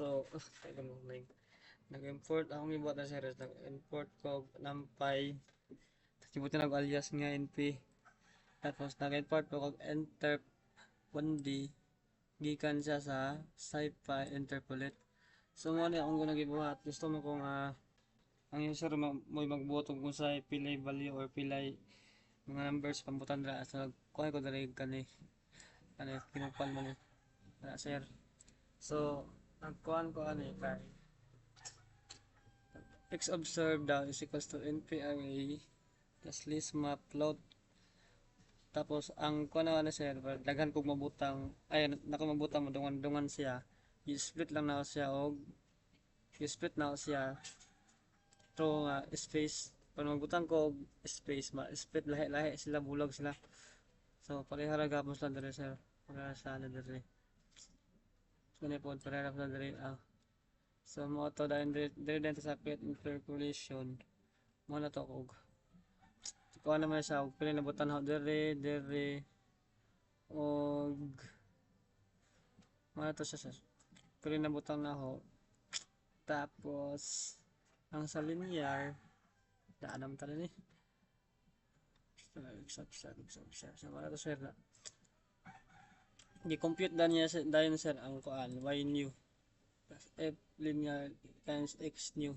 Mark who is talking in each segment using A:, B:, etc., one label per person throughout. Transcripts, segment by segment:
A: So, tayo mo nag-import akong ibot na series. Nag-import ko nampay. Kibuti nag-alias nga NP. Tapos nag-import ko kog enter 1D. Gikan siya sa sci-fi interpolate. So, mo na akong nagibuhat. Gusto mo kung ang user mo magbuhat kung sa pilay value or pilay mga numbers pambutan ra. So, kuha ko dali kani. Kinupan mo ni. Sir. So, nagkuhan ko kay x observed daw is equals to np array plus list map float. Tapos ang kuha na sir, daghan kog mabutang ay nako mabutang dungan siya. I-split lang na siya og i-split na siya to space. Pag magbutang ko og space split lahi-lahi sila, bulag sila. So parehara gapos lang diri sir. Para sa ano diri. So ni pod parehara lang diri So mo to dahil din sa pit interpolation mo na to og kuha naman siya og pili na butan ho diri og mo na to siya sir. Pili na butan na ho. Tapos ang sa linear daanam ta ni. Sa mo na to sir na. Gi-compute dan niya dayon sir ang kuan y new plus f linear times x new.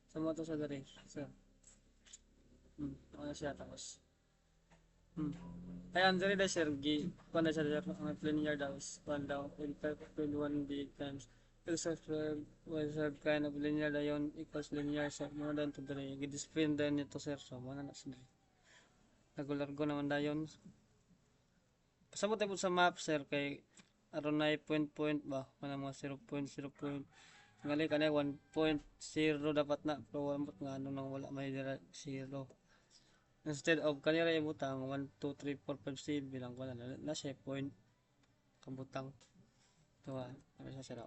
A: So mo to sa diri sir. Ano siya tapos. Ay andre da sir gi kuan na siya ang linear daw is 1 daw in 5.1d times x squared y squared kind of linear dayon equals linear sa mo dan to diri gi-display dan nito sir. So mo na sa diri. Nagulargo naman dayon. Pasabot tayo sa map sir kay aron na point ba kana mga 0.0 ngali kanay 1.0 dapat na pero wala nga ano nang wala may dira 0 instead of kanira ibutang 1 2 3 4 5 6 bilang ko na siya point kabutang to ano siya sir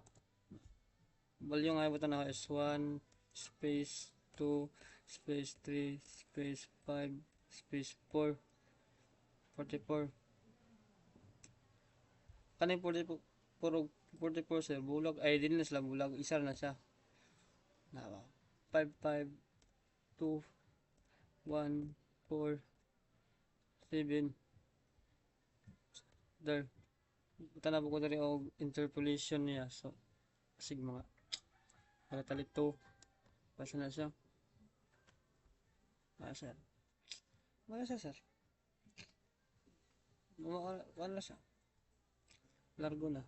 A: volume nga ibutang na is 1 space 2 space 3 space 5 space 4 44 kanay 44 sir bulag ay din na sila bulag isa na siya na 5 5 2 1 4 7 there tanap ko diri og interpolation niya so sigma nga para talito basta na siya sir wala siya sir wala siya largo na